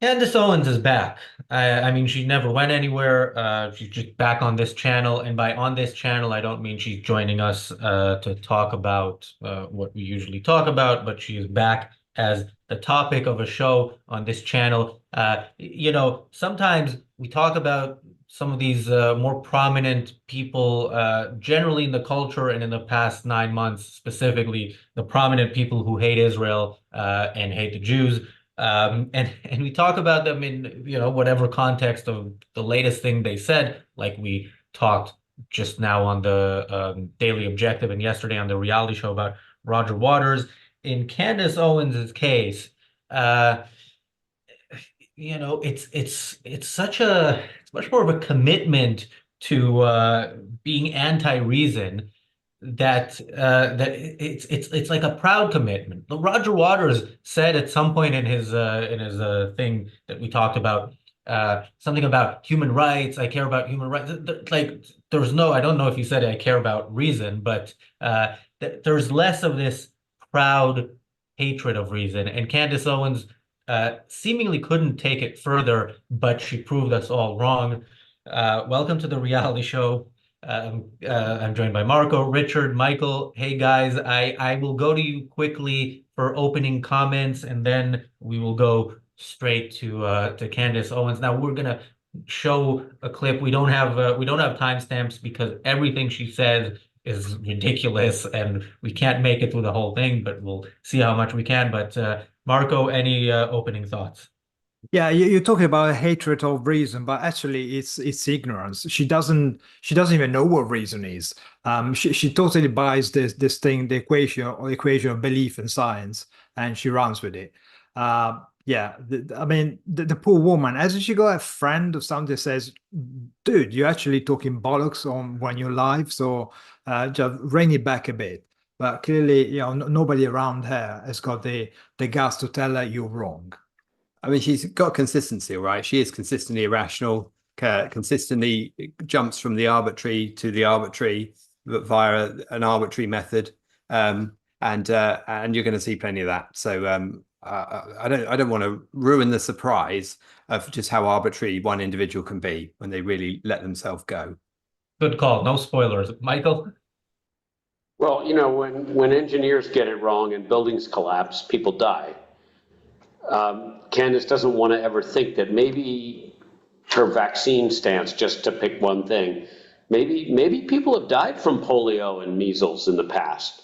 Candace Owens is back. I mean, she never went anywhere. She's just back on this channel, and by on this channel, I don't mean she's joining us to talk about what we usually talk about, but she is back as the topic of a show on this channel. Sometimes we talk about some of these more prominent people, generally in the culture and in the past 9 months, specifically the prominent people who hate Israel and hate the Jews. And we talk about them in, whatever context of the latest thing they said, like we talked just now on the Daily Objective and yesterday on the reality show about Roger Waters. In Candace Owens's case, uh, it's much more of a commitment to being anti-reason that it's like a proud commitment. The Roger Waters said at some point in his thing that we talked about something about human rights. I care about human rights. Like there's no, I don't know if he said I care about reason, but there's less of this proud hatred of reason. And Candace Owens seemingly couldn't take it further, but she proved us all wrong. Welcome to the reality show. I'm joined by Marco, Richard, Michael. Hey guys, I will go to you quickly for opening comments, and then we will go straight to Candace Owens. Now we're gonna show a clip. We don't have timestamps because everything she says is ridiculous, and we can't make it through the whole thing. But we'll see how much we can. But Marco, any opening thoughts? Yeah, you're talking about a hatred of reason, but actually it's ignorance. She doesn't even know what reason is. She totally buys this thing, the equation of belief and science, and she runs with it. Yeah, I mean the poor woman, as she got a friend or something that says, "Dude, you're actually talking bollocks on when you're live, so just rein it back a bit." But clearly, nobody around her has got the guts to tell her you're wrong. I mean, she's got consistency, all right? She is consistently irrational, consistently jumps from the arbitrary to the arbitrary via an arbitrary method, and you're going to see plenty of that. So I don't want to ruin the surprise of just how arbitrary one individual can be when they really let themselves go. Good call. No spoilers. Michael? Well, when engineers get it wrong and buildings collapse, people die. Candace doesn't want to ever think that maybe her vaccine stance, just to pick one thing, maybe people have died from polio and measles in the past,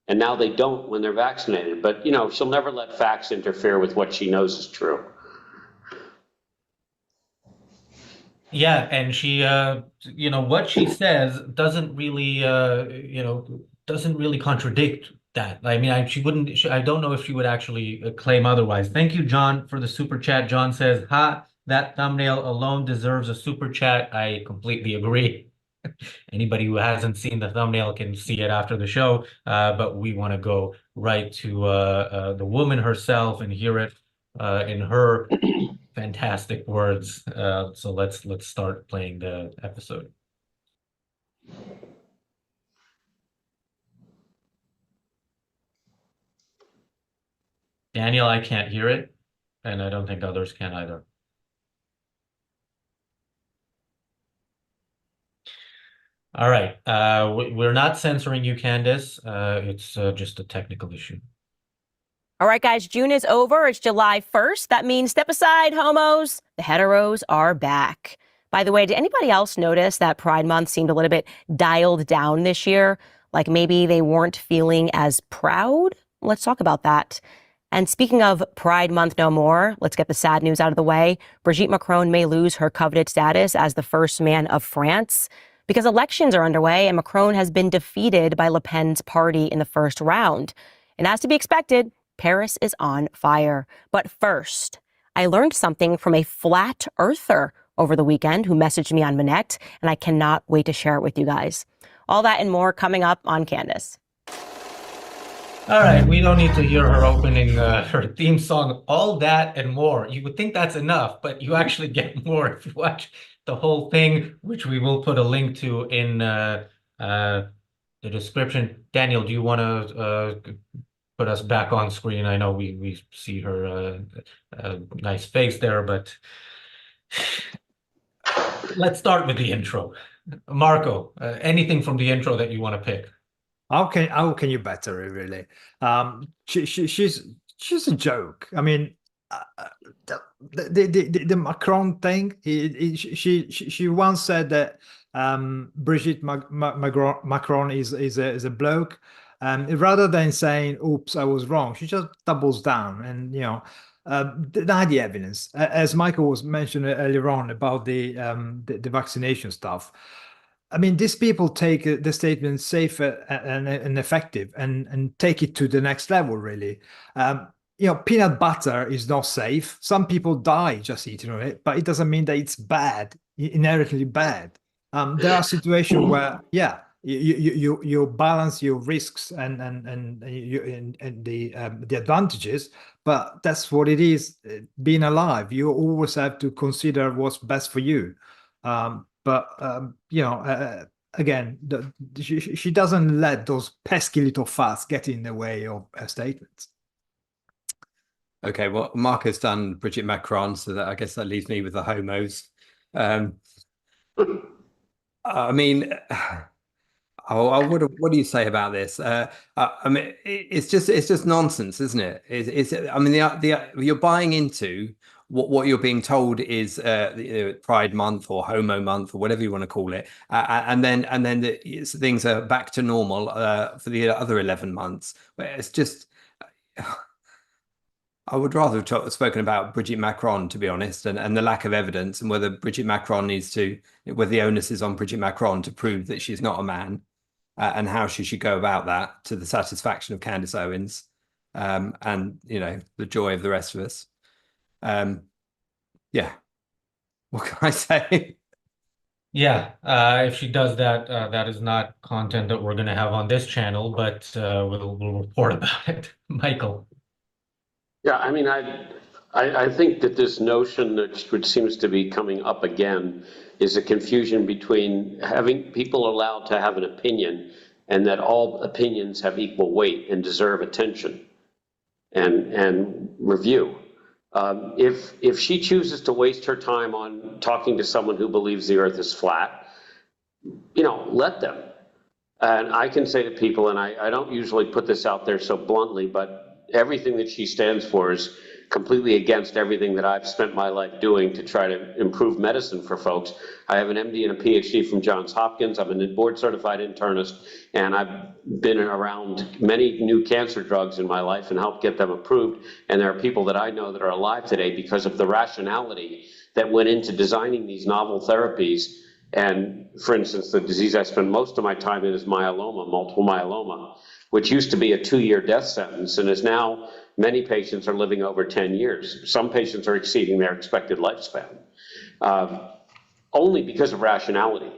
and now they don't when they're vaccinated. But, she'll never let facts interfere with what she knows is true. Yeah, and she, what she says doesn't really contradict that. I mean, I don't know if she would actually claim otherwise. Thank you, John, for the super chat. John says, "Ha, that thumbnail alone deserves a super chat." I completely agree. Anybody who hasn't seen the thumbnail can see it after the show, but we want to go right to the woman herself and hear it in her fantastic words. So let's start playing the episode. Daniel, I can't hear it, and I don't think others can either. All right. We're not censoring you, Candace. It's just a technical issue. All right, guys, June is over. It's July 1st. That means step aside, homos. The heteros are back. By the way, did anybody else notice that Pride Month seemed a little bit dialed down this year? Like maybe they weren't feeling as proud? Let's talk about that. And speaking of Pride Month no more, let's get the sad news out of the way. Brigitte Macron may lose her coveted status as the first man of France because elections are underway and Macron has been defeated by Le Pen's party in the first round. And as to be expected, Paris is on fire. But first, I learned something from a flat earther over the weekend who messaged me on Minette, and I cannot wait to share it with you guys. All that and more coming up on Candace. All right, we don't need to hear her opening her theme song, all that and more. You would think that's enough, but you actually get more if you watch the whole thing, which we will put a link to in the description. Daniel, do you want to put us back on screen. I know we see her nice face there, but let's start with the intro. Marco, anything from the intro that you want to pick? How can you better her, really? She's a joke. I mean, the Macron thing. She once said that Brigitte Macron is a bloke, and rather than saying "Oops, I was wrong," she just doubles down and deny the evidence. As Michael was mentioned earlier on about the vaccination stuff. I mean, these people take the statement safe and effective and take it to the next level, really. Peanut butter is not safe. Some people die just eating it, but it doesn't mean that it's bad, inherently bad. There are situations where, yeah, you balance your risks and the advantages, but that's what it is. Being alive, you always have to consider what's best for you. Again, she doesn't let those pesky little facts get in the way of her statements. Okay, well, Mark has done Brigitte Macron, so that I guess that leaves me with the homos. I mean, what do you say about this? I mean, it's just nonsense, isn't it? I mean, you're buying into what you're being told is Pride Month or Homo Month or whatever you want to call it, and then things are back to normal for the other 11 months. It's just. I would rather have spoken about Brigitte Macron, to be honest, and the lack of evidence, and whether whether the onus is on Brigitte Macron to prove that she's not a man, and how she should go about that to the satisfaction of Candace Owens, and the joy of the rest of us. Yeah, what can I say? Yeah, if she does that, that is not content that we're going to have on this channel, but we'll report about it. Michael. Yeah, I mean, I think that this notion which seems to be coming up again is a confusion between having people allowed to have an opinion and that all opinions have equal weight and deserve attention and review. If she chooses to waste her time on talking to someone who believes the earth is flat, let them. And I can say to people, and I don't usually put this out there so bluntly, but everything that she stands for is completely against everything that I've spent my life doing to try to improve medicine for folks. I have an MD and a PhD from Johns Hopkins. I'm a board-certified internist, and I've been around many new cancer drugs in my life and helped get them approved. And there are people that I know that are alive today because of the rationality that went into designing these novel therapies. And for instance, the disease I spend most of my time in is myeloma, multiple myeloma, which used to be a 2-year death sentence and is now many patients are living over 10 years. Some patients are exceeding their expected lifespan, only because of rationality.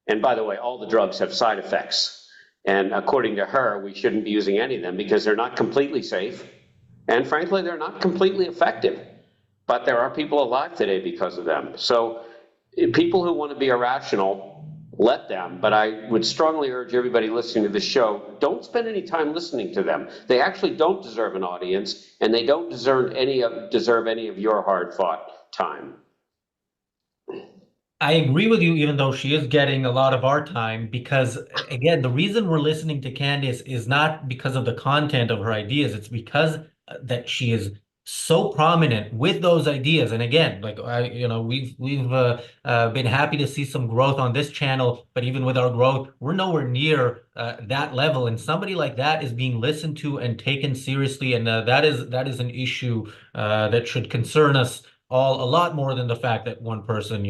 And by the way, all the drugs have side effects. And according to her, we shouldn't be using any of them because they're not completely safe. And frankly, they're not completely effective. But there are people alive today because of them. So people who want to be irrational, let them, but I would strongly urge everybody listening to this show, don't spend any time listening to them. They actually don't deserve an audience, and they don't deserve any of your hard-fought time. I agree with you, even though she is getting a lot of our time, because again, the reason we're listening to Candace is not because of the content of her ideas. It's because that she is so prominent with those ideas. And again, like we've been happy to see some growth on this channel, but even with our growth, we're nowhere near that level. And somebody like that is being listened to and taken seriously, and that is an issue that should concern us all a lot more than the fact that one person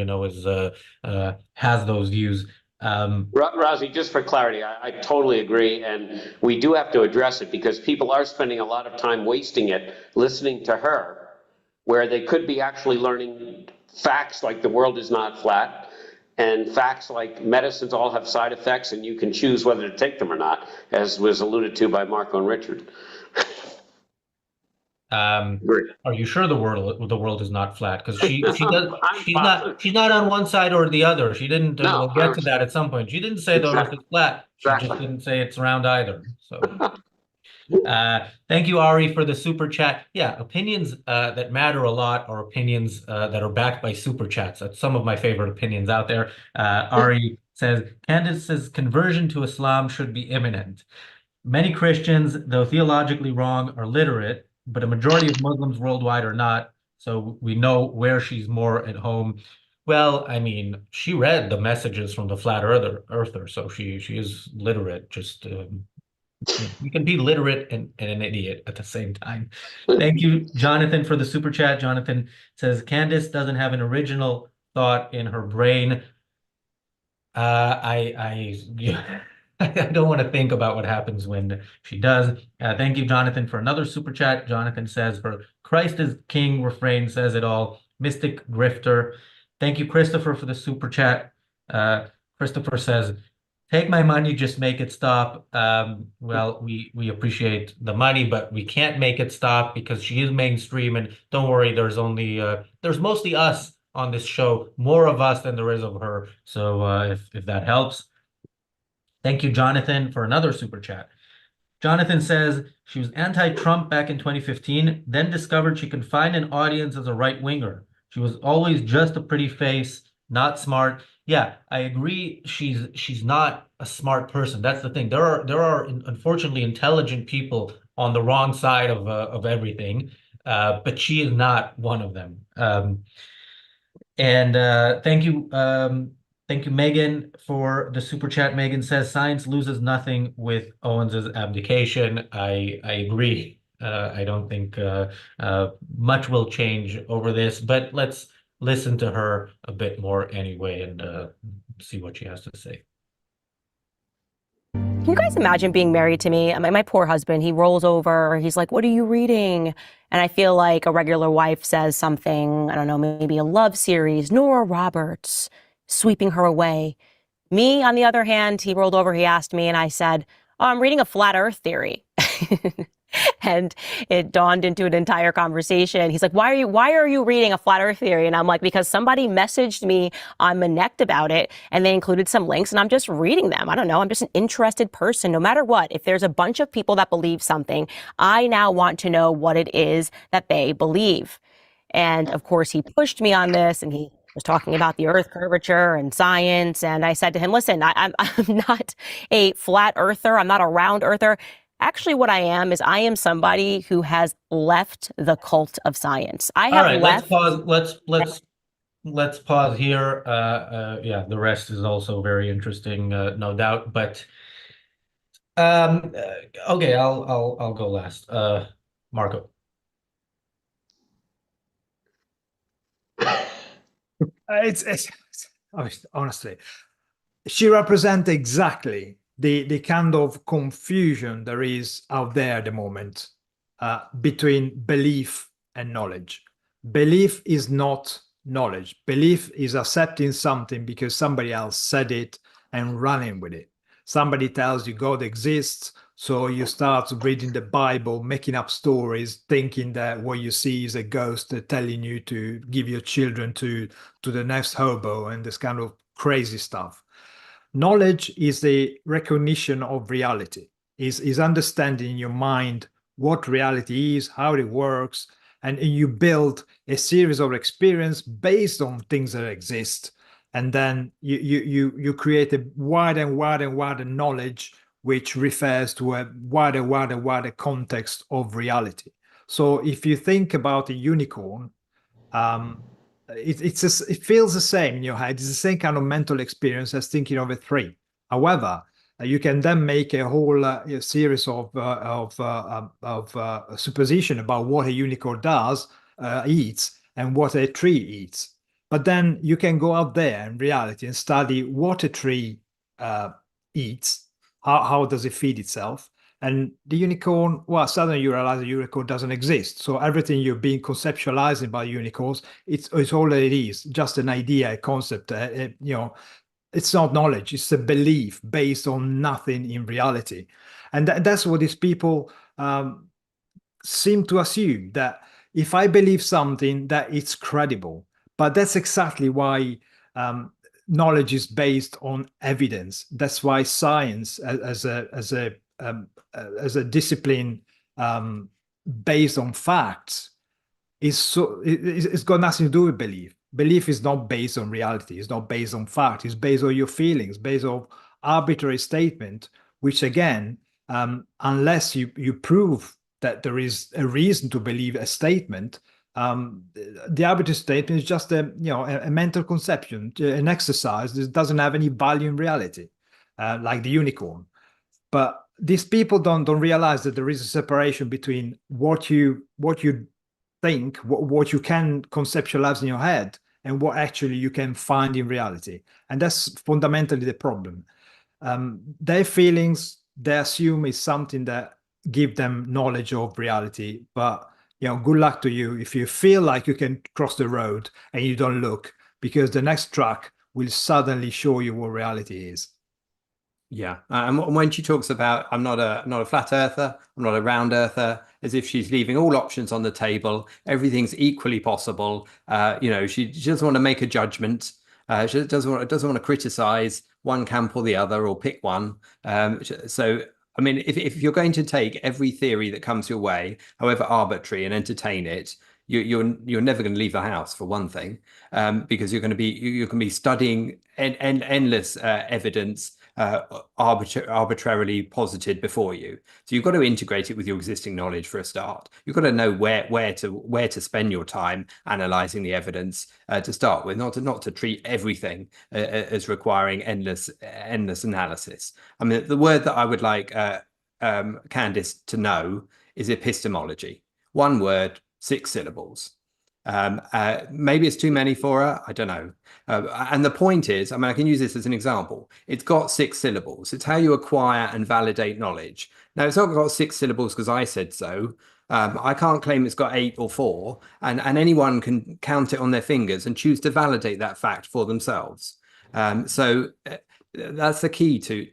has those views. Razi, just for clarity, I totally agree, and we do have to address it because people are spending a lot of time wasting it listening to her, where they could be actually learning facts like the world is not flat, and facts like medicines all have side effects and you can choose whether to take them or not, as was alluded to by Marco and Richard. Are you sure the world is not flat? Because she's not on one side or the other. She didn't. No, we'll get to that at some point. She didn't say the earth is flat. She just didn't say it's round either. So Thank you, Ari, for the super chat. Yeah, opinions that matter a lot are opinions that are backed by super chats. That's some of my favorite opinions out there. Ari says, Candace's conversion to Islam should be imminent. Many Christians, though theologically wrong, are literate, but a majority of Muslims worldwide are not. So we know where she's more at home. Well, I mean, she read the messages from the flat earther, so she is literate. Just you can be literate and an idiot at the same time. Thank you, Jonathan, for the super chat. Jonathan says Candace doesn't have an original thought in her brain. Yeah, I don't want to think about what happens when she does. Thank you, Jonathan, for another super chat. Jonathan says, "For Christ is King," refrain says it all. Mystic grifter. Thank you, Christopher, for the super chat. Christopher says, "Take my money, just make it stop." Well, we appreciate the money, but we can't make it stop because she is mainstream. And don't worry, there's mostly us on this show, more of us than there is of her. So if that helps. Thank you, Jonathan, for another super chat. Jonathan says she was anti-Trump back in 2015, then discovered she could find an audience as a right-winger. She was always just a pretty face, not smart. Yeah, I agree. She's not a smart person. That's the thing. There are unfortunately intelligent people on the wrong side of everything, but she is not one of them. And thank you, Megan, for the super chat. Megan says science loses nothing with Owens's abdication. I agree. I don't think much will change over this, but let's listen to her a bit more anyway and see what she has to say. Can you guys imagine being married to me? I mean, my poor husband, he rolls over, he's like, "What are you reading?" And I feel like a regular wife says something, I don't know, maybe a love series, Nora Roberts, sweeping her away. Me, on the other hand, he rolled over, he asked me, and I said, "Oh, I'm reading a flat earth theory." And it dawned into an entire conversation. He's like, why are you reading a flat earth theory? And I'm like, because somebody messaged me on Manect about it and they included some links and I'm just reading them. I don't know. I'm just an interested person. No matter what, if there's a bunch of people that believe something, I now want to know what it is that they believe. And of course, he pushed me on this and he was talking about the earth curvature and science. And I said to him, listen, I'm not a flat earther. I'm not a round earther. Actually, what I am is I am somebody who has left the cult of science. I have left. Let's pause here. Yeah, the rest is also very interesting, no doubt. But okay, I'll go last. Marco. It's honestly, she represents exactly the kind of confusion there is out there at the moment between belief and knowledge. Belief is not knowledge. Belief is accepting something because somebody else said it and running with it. Somebody tells you God exists, so you start reading the Bible, making up stories, thinking that what you see is a ghost telling you to give your children to the next hobo and this kind of crazy stuff. Knowledge is the recognition of reality, is understanding in your mind what reality is, how it works, and you build a series of experience based on things that exist. And then you create a wider and wider and wider knowledge, which refers to a wider context of reality. So if you think about a unicorn, it feels the same in your head. It's the same kind of mental experience as thinking of a tree. However, you can then make a whole series of supposition about what a unicorn does, eats, and what a tree eats. But then you can go out there in reality and study what a tree eats, how does it feed itself, and the unicorn, well, suddenly you realize the unicorn doesn't exist. So everything you're being conceptualizing by unicorns, it's all that it is, just an idea, a concept. It's not knowledge, it's a belief based on nothing in reality. And that's what these people seem to assume, that if I believe something, that it's credible. But that's exactly why knowledge is based on evidence. That's why science as as a discipline based on facts it's got nothing to do with belief. Belief is not based on reality. It's not based on fact. It's based on your feelings, based on arbitrary statement, which again, unless you prove that there is a reason to believe a statement, the arbitrary statement is just a mental conception, an exercise that doesn't have any value in reality, like the unicorn. But these people don't realize that there is a separation between what you think, what you can conceptualize in your head, and what actually you can find in reality. And that's fundamentally the problem. Their feelings, they assume is something that give them knowledge of reality. But good luck to you if you feel like you can cross the road and you don't look, because the next truck will suddenly show you what reality is. Yeah, and when she talks about I'm not a flat earther, I'm not a round earther, as if she's leaving all options on the table, everything's equally possible. She doesn't want to make a judgment. She doesn't want to criticize one camp or the other or pick one. So I mean, if you're going to take every theory that comes your way, however arbitrary, and entertain it, you're never going to leave the house, for one thing, because you're going to be studying endless evidence arbitrarily posited before you. So you've got to integrate it with your existing knowledge for a start. You've got to know where to spend your time analyzing the evidence to start with, not to treat everything as requiring endless analysis. I mean, the word that I would like Candace to know is epistemology. One word, 6 syllables. Maybe it's too many for her, I don't know. And the point is, I mean, I can use this as an example. It's got 6 syllables. It's how you acquire and validate knowledge. Now, it's not got 6 syllables because I said so. I can't claim it's got 8 or 4, and anyone can count it on their fingers and choose to validate that fact for themselves. So that's the key to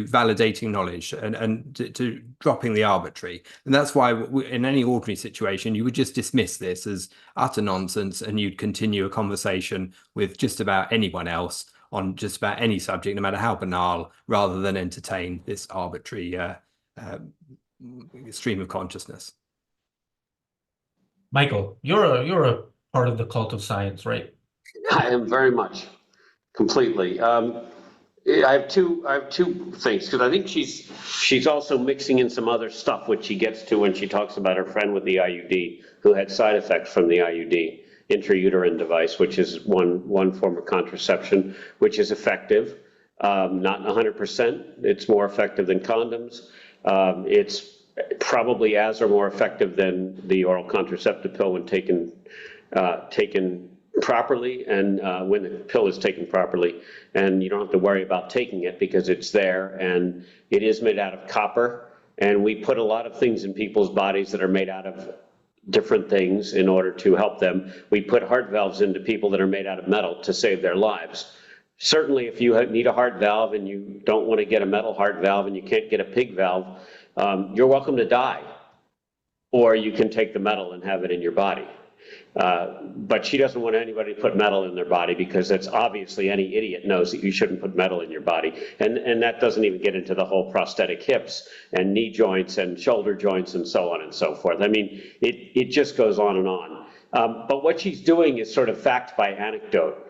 validating knowledge and to dropping the arbitrary. And that's why in any ordinary situation, you would just dismiss this as utter nonsense, and you'd continue a conversation with just about anyone else on just about any subject, no matter how banal, rather than entertain this arbitrary stream of consciousness. Michael, you're a part of the cult of science, right? I am very much, completely. I have two things, because I think she's also mixing in some other stuff, which she gets to when she talks about her friend with the IUD, who had side effects from the IUD, intrauterine device, which is one form of contraception, which is effective, not 100%. It's more effective than condoms. It's probably as or more effective than the oral contraceptive pill when taken properly, and when the pill is taken properly, and you don't have to worry about taking it because it's there, and it is made out of copper, and we put a lot of things in people's bodies that are made out of different things in order to help them. We put heart valves into people that are made out of metal to save their lives. Certainly, if you need a heart valve and you don't want to get a metal heart valve and you can't get a pig valve, you're welcome to die, or you can take the metal and have it in your body. But she doesn't want anybody to put metal in their body, because that's obviously, any idiot knows that you shouldn't put metal in your body. And that doesn't even get into the whole prosthetic hips and knee joints and shoulder joints and so on and so forth. I mean, it just goes on and on. But what she's doing is sort of fact by anecdote.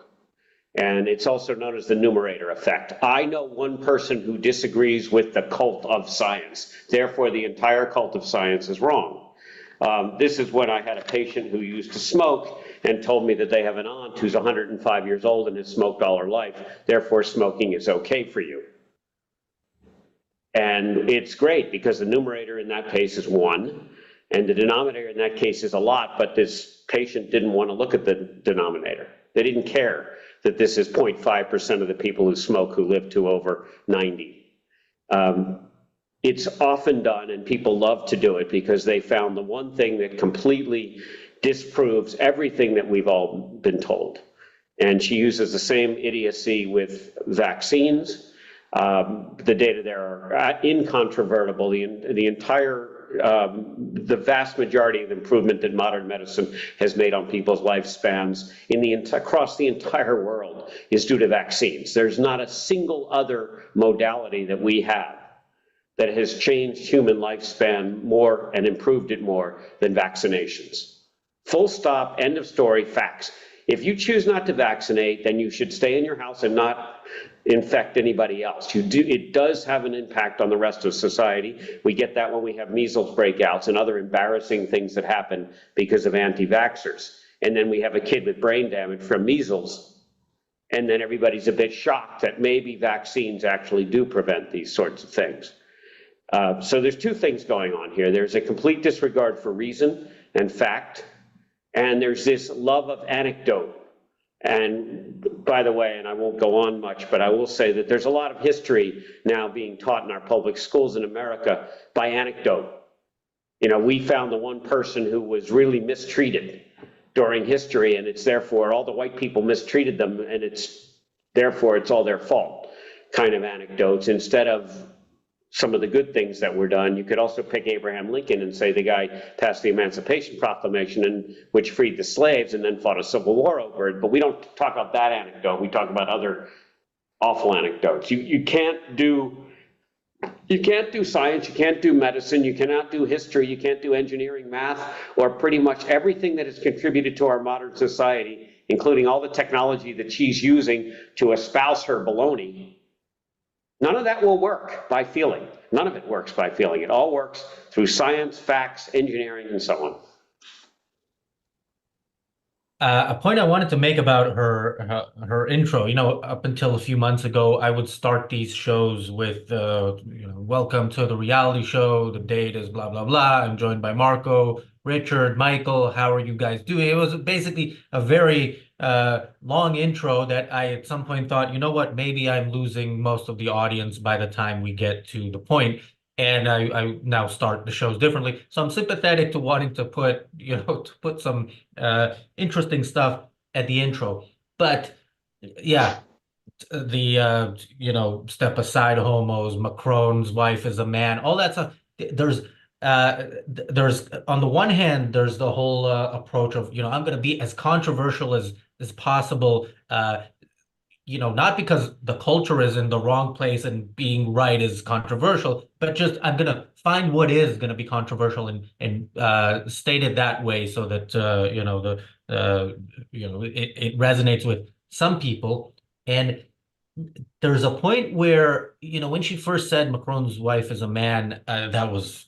And it's also known as the numerator effect. I know one person who disagrees with the cult of science. Therefore, the entire cult of science is wrong. This is when I had a patient who used to smoke and told me that they have an aunt who's 105 years old and has smoked all her life. Therefore, smoking is okay for you. And it's great, because the numerator in that case is 1, and the denominator in that case is a lot, but this patient didn't want to look at the denominator. They didn't care that this is 0.5% of the people who smoke who live to over 90. It's often done, and people love to do it, because they found the one thing that completely disproves everything that we've all been told. And she uses the same idiocy with vaccines. The data there are incontrovertible. The vast majority of the improvement that modern medicine has made on people's lifespans across the entire world is due to vaccines. There's not a single other modality that we have that has changed human lifespan more and improved it more than vaccinations. Full stop, end of story, facts. If you choose not to vaccinate, then you should stay in your house and not infect anybody else. It does have an impact on the rest of society. We get that when we have measles breakouts and other embarrassing things that happen because of anti-vaxxers. And then we have a kid with brain damage from measles, and then everybody's a bit shocked that maybe vaccines actually do prevent these sorts of things. So there's two things going on here. There's a complete disregard for reason and fact, and there's this love of anecdote. And by the way, and I won't go on much, but I will say that there's a lot of history now being taught in our public schools in America by anecdote. You know, we found the one person who was really mistreated during history, and it's therefore all the white people mistreated them, and therefore it's all their fault kind of anecdotes, instead of some of the good things that were done. You could also pick Abraham Lincoln and say the guy passed the Emancipation Proclamation, which freed the slaves, and then fought a civil war over it. But we don't talk about that anecdote. We talk about other awful anecdotes. You can't do science, you can't do medicine, you cannot do history, you can't do engineering, math, or pretty much everything that has contributed to our modern society, including all the technology that she's using to espouse her baloney. None of that will work by feeling. None of it works by feeling. It all works through science, facts, engineering, and so on. A point I wanted to make about her intro, you know, up until a few months ago, I would start these shows with, welcome to the reality show. The date is blah, blah, blah. I'm joined by Marco, Richard, Michael. How are you guys doing? It was basically a very long intro that I at some point thought, you know what, maybe I'm losing most of the audience by the time we get to the point. And I now start the shows differently. So I'm sympathetic to wanting to put, some interesting stuff at the intro. But yeah, the, step aside homos, Macron's wife is a man, all that stuff. There's on the one hand, there's the whole approach of, I'm going to be as controversial as possible, not because the culture is in the wrong place and being right is controversial, but just I'm going to find what is going to be controversial and state it that way so that, it resonates with some people. And there's a point where, when she first said Macron's wife is a man, that was,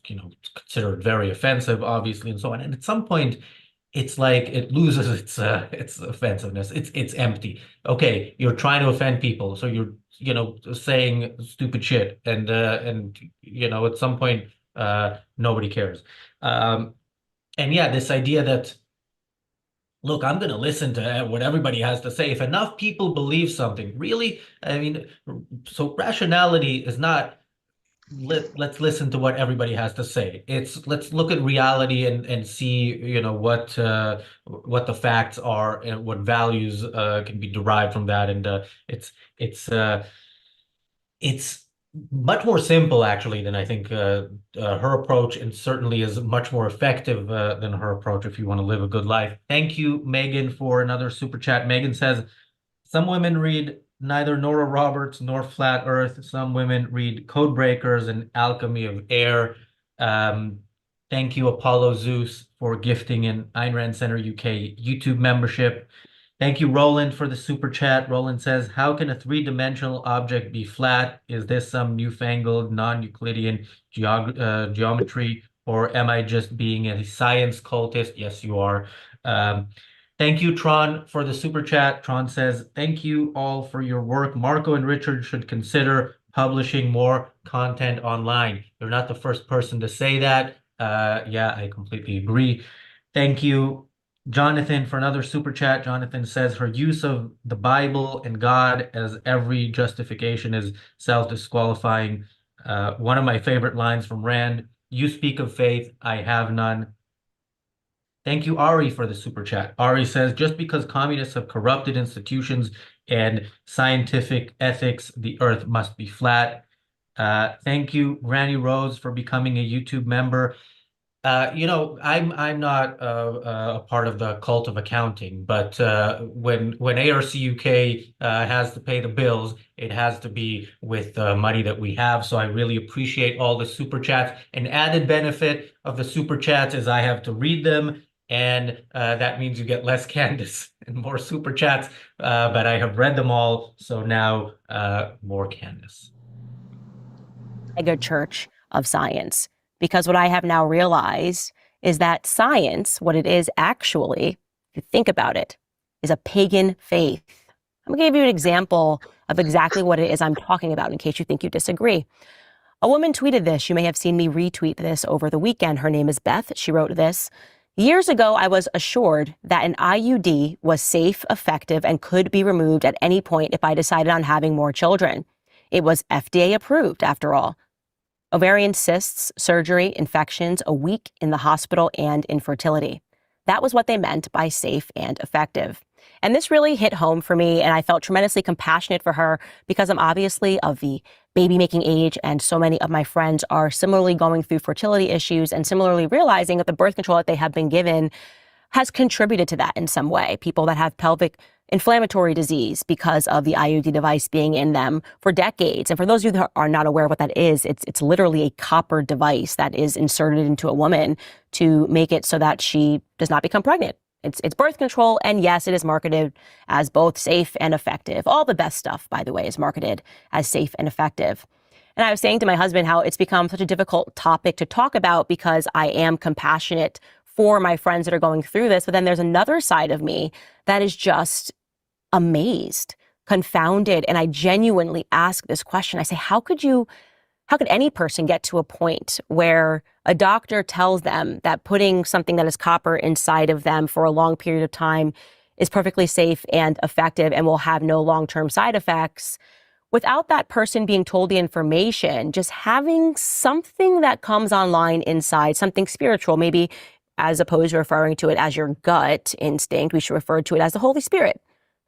considered very offensive, obviously, and so on. And at some point, it's like it loses its offensiveness. It's empty. Okay, you're trying to offend people, so you're saying stupid shit, and at some point nobody cares. And yeah, this idea that, look, I'm going to listen to what everybody has to say. If enough people believe something, really, I mean, so rationality is not let's listen to what everybody has to say. It's let's look at reality and see, what the facts are and what values can be derived from that. And it's much more simple, actually, than I think her approach, and certainly is much more effective than her approach if you want to live a good life. Thank you, Megan, for another super chat. Megan says, some women read neither Nora Roberts nor Flat Earth. Some women read Code Breakers and Alchemy of Air. Thank you, Apollo Zeus, for gifting an Ayn Rand Center UK YouTube membership. Thank you, Roland, for the super chat. Roland says, how can a three-dimensional object be flat? Is this some newfangled non-Euclidean geometry, or am I just being a science cultist? Yes, you are. Thank you, Tron, for the super chat. Tron says, thank you all for your work. Marco and Richard should consider publishing more content online. You're not the first person to say that. Yeah, I completely agree. Thank you, Jonathan, for another super chat. Jonathan says, her use of the Bible and God as every justification is self-disqualifying. One of my favorite lines from Rand, you speak of faith, I have none. Thank you, Ari, for the super chat. Ari says, just because communists have corrupted institutions and scientific ethics, the earth must be flat. Thank you, Granny Rose, for becoming a YouTube member. I'm not a part of the cult of accounting, but when ARCUK has to pay the bills, it has to be with the money that we have. So I really appreciate all the super chats. An added benefit of the super chats is I have to read them, and that means you get less Candace and more super chats. But I have read them all, so now more Candace. A good church of science. Because what I have now realized is that science, what it is actually, if you think about it, is a pagan faith. I'm going to give you an example of exactly what it is I'm talking about in case you think you disagree. A woman tweeted this. You may have seen me retweet this over the weekend. Her name is Beth. She wrote this. Years ago, I was assured that an IUD was safe, effective, and could be removed at any point if I decided on having more children. It was FDA approved, after all. Ovarian cysts, surgery, infections, a week in the hospital, and infertility. That was what they meant by safe and effective. And this really hit home for me, and I felt tremendously compassionate for her because I'm obviously of the baby-making age, and so many of my friends are similarly going through fertility issues and similarly realizing that the birth control that they have been given has contributed to that in some way. People that have pelvic inflammatory disease because of the IUD device being in them for decades. And for those of you that are not aware of what that is, it's literally a copper device that is inserted into a woman to make it so that she does not become pregnant. It's birth control, and yes, it is marketed as both safe and effective. All the best stuff, by the way, is marketed as safe and effective. And I was saying to my husband how it's become such a difficult topic to talk about because I am compassionate for my friends that are going through this. But then there's another side of me that is just amazed, confounded. And I genuinely ask this question. I say, how could any person get to a point where a doctor tells them that putting something that is copper inside of them for a long period of time is perfectly safe and effective and will have no long-term side effects, without that person being told the information, just having something that comes online inside, something spiritual, maybe as opposed to referring to it as your gut instinct, we should refer to it as the Holy Spirit.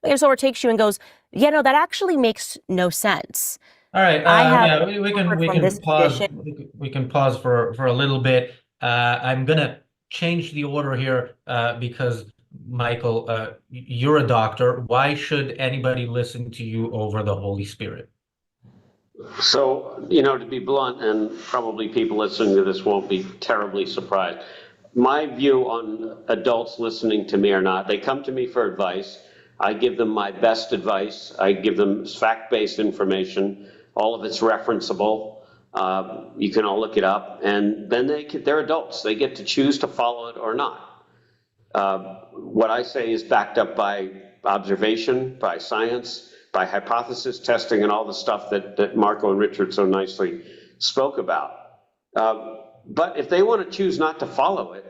If someone takes you and goes, no, that actually makes no sense. All right. We can pause for a little bit. I'm gonna change the order here because Michael, you're a doctor. Why should anybody listen to you over the Holy Spirit? So, to be blunt, and probably people listening to this won't be terribly surprised. My view on adults listening to me or not, they come to me for advice. I give them my best advice. I give them fact-based information. All of it's referenceable. You can all look it up. And then they're adults. They get to choose to follow it or not. What I say is backed up by observation, by science, by hypothesis testing, and all the stuff that Marco and Richard so nicely spoke about. But if they want to choose not to follow it,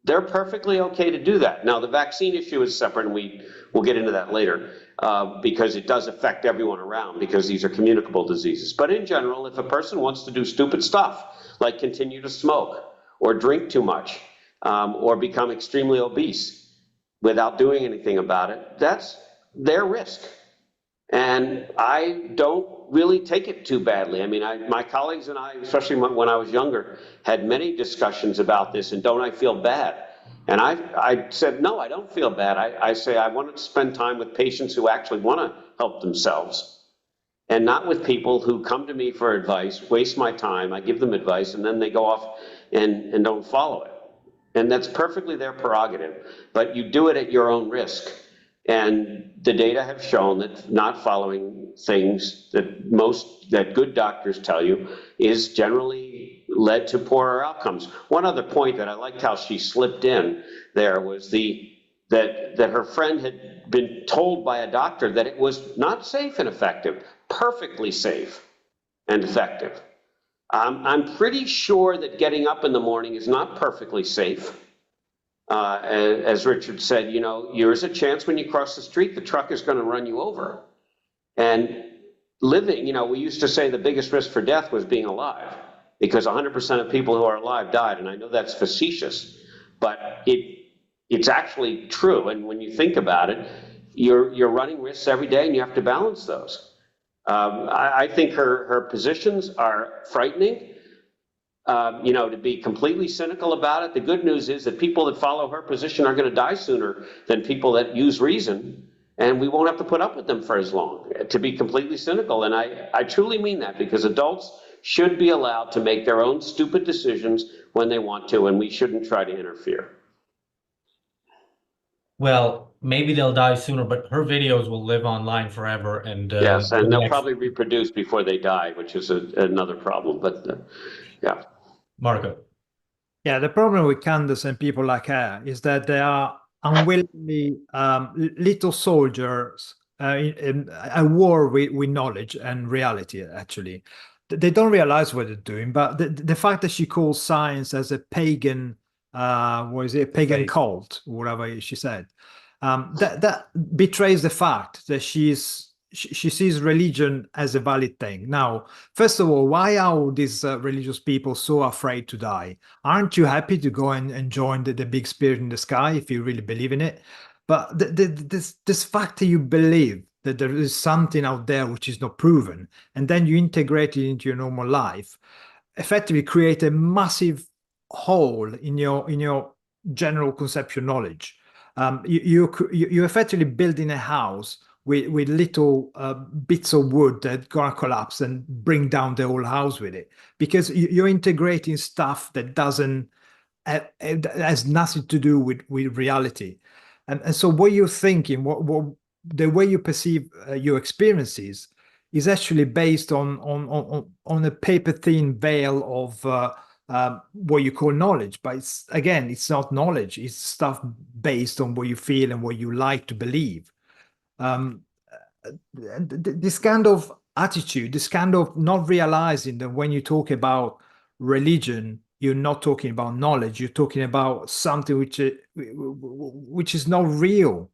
they're perfectly okay to do that. Now, the vaccine issue is separate, and we'll get into that later, because it does affect everyone around, because these are communicable diseases. But in general, if a person wants to do stupid stuff, like continue to smoke, or drink too much, or become extremely obese without doing anything about it, that's their risk. And I don't really take it too badly. I mean, my colleagues and I, especially when I was younger, had many discussions about this, and don't I feel bad? And I said, no, I don't feel bad. I say I want to spend time with patients who actually want to help themselves, and not with people who come to me for advice, waste my time, I give them advice, and then they go off and don't follow it. And that's perfectly their prerogative, but you do it at your own risk. And the data have shown that not following things that good doctors tell you is generally led to poorer outcomes. One other point that I liked how she slipped in there was that her friend had been told by a doctor that it was not safe and effective, perfectly safe and effective. I'm pretty sure that getting up in the morning is not perfectly safe. As Richard said, there is a chance when you cross the street, the truck is going to run you over. And living, we used to say the biggest risk for death was being alive, because 100% of people who are alive died. And I know that's facetious, but it's actually true. And when you think about it, you're running risks every day, and you have to balance those. I think her positions are frightening. to be completely cynical about it. The good news is that people that follow her position are going to die sooner than people that use reason, and we won't have to put up with them for as long, to be completely cynical. And I truly mean that, because adults should be allowed to make their own stupid decisions when they want to, and we shouldn't try to interfere. Well, maybe they'll die sooner, but her videos will live online forever. And Yes, and they'll next- probably reproduce before they die, which is another problem. But yeah. Marco. Yeah, the problem with Candace and people like her is that they are unwillingly little soldiers in a war with knowledge and reality, actually. They don't realize what they're doing, but the fact that she calls science as a pagan, what is it, a pagan Faith. cult, whatever she said, that betrays the fact that she sees religion as a valid thing. Now, first of all, why are these religious people so afraid to die? Aren't you happy to go and join the big spirit in the sky if you really believe in it? But this fact that you believe that there is something out there which is not proven, and then you integrate it into your normal life, effectively create a massive hole in your general conceptual knowledge. You're effectively building a house with little bits of wood that gonna collapse and bring down the whole house with it, because you're integrating stuff that doesn't has nothing to do with reality. And so what you're thinking, what the way you perceive your experiences is actually based on a paper thin veil of what you call knowledge. But it's not knowledge, it's stuff based on what you feel and what you like to believe. This kind of attitude, this kind of not realizing that when you talk about religion, you're not talking about knowledge, you're talking about something which is not real.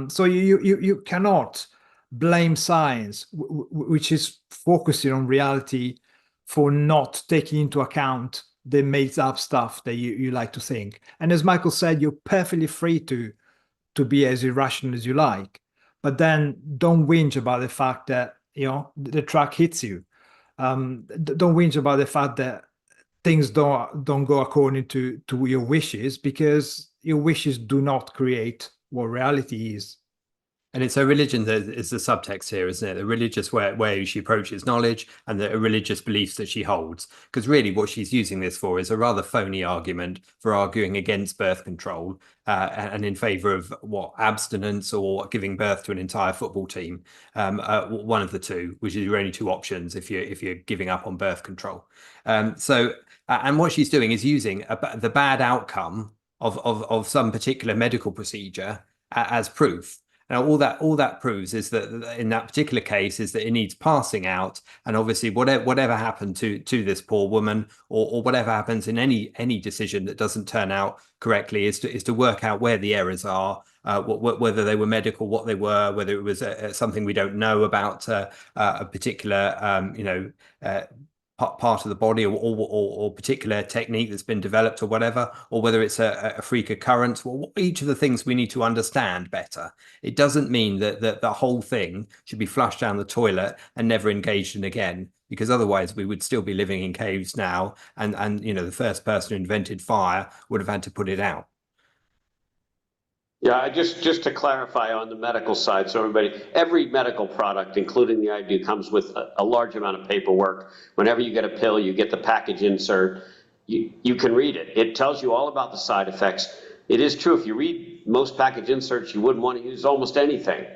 So you cannot blame science, which is focusing on reality, for not taking into account the made up stuff that you like to think. And as Michael said, you're perfectly free to be as irrational as you like, but then don't whinge about the fact that the truck hits you. Don't whinge about the fact that things don't go according to your wishes, because your wishes do not create what reality is. And it's a religion that is the subtext here, isn't it? The religious way she approaches knowledge, and the religious beliefs that she holds. Because really what she's using this for is a rather phony argument for arguing against birth control and in favor of abstinence or giving birth to an entire football team. One of the two, which is your only two options if you're giving up on birth control. And what she's doing is using the bad outcome of some particular medical procedure as proof. Now, all that proves is that in that particular case is that it needs passing out, and obviously whatever happened to this poor woman, or whatever happens in any decision that doesn't turn out correctly, is to work out where the errors are, whether they were medical, what they were, whether it was something we don't know about a particular part of the body or particular technique that's been developed or whatever, or whether it's a freak occurrence. Well, each of the things we need to understand better. It doesn't mean that the whole thing should be flushed down the toilet and never engaged in again, because otherwise we would still be living in caves now, and the first person who invented fire would have had to put it out. Yeah, just to clarify on the medical side, so every medical product, including the IUD, comes with a large amount of paperwork. Whenever you get a pill, you get the package insert. You can read it. It tells you all about the side effects. It is true, if you read most package inserts, you wouldn't want to use almost anything.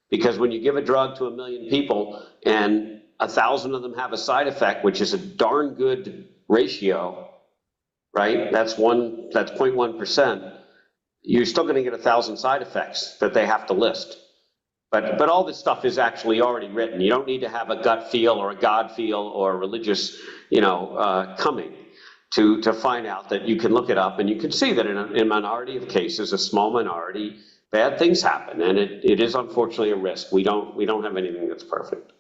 Because when you give a drug to 1 million people and 1,000 of them have a side effect, which is a darn good ratio, right? That's 0.1%. You're still going to get 1,000 side effects that they have to list. But all this stuff is actually already written. You don't need to have a gut feel or a God feel or a religious, coming to find out that. You can look it up and you can see that in a minority of cases, a small minority, bad things happen. And it is unfortunately a risk. We don't have anything that's perfect.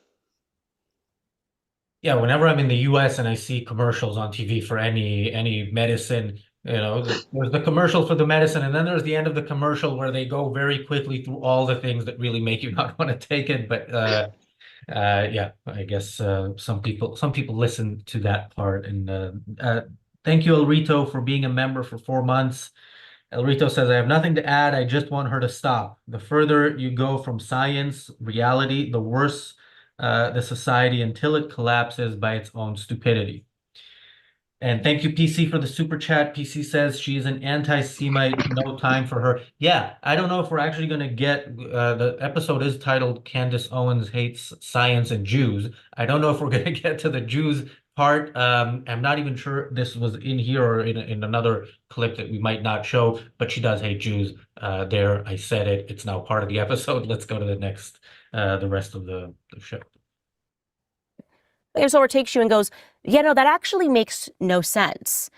Yeah, whenever I'm in the US and I see commercials on TV for any medicine, there's the commercial for the medicine, and then there's the end of the commercial where they go very quickly through all the things that really make you not want to take it. But Yeah, I guess some people listen to that part. And thank you, El Rito, for being a member for 4 months. El Rito says, I have nothing to add. I just want her to stop. The further you go from science, reality, the worse the society until it collapses by its own stupidity. And thank you, PC, for the super chat. PC says she's an anti-Semite, no time for her. Yeah, I don't know if we're actually going to get, the episode is titled Candace Owens Hates Science and Jews. I don't know if we're going to get to the Jews part. I'm not even sure this was in here or in another clip that we might not show, but she does hate Jews. There, I said it. It's now part of the episode. Let's go to the next, the rest of the show. So it takes you and goes, yeah, no, that actually makes no sense.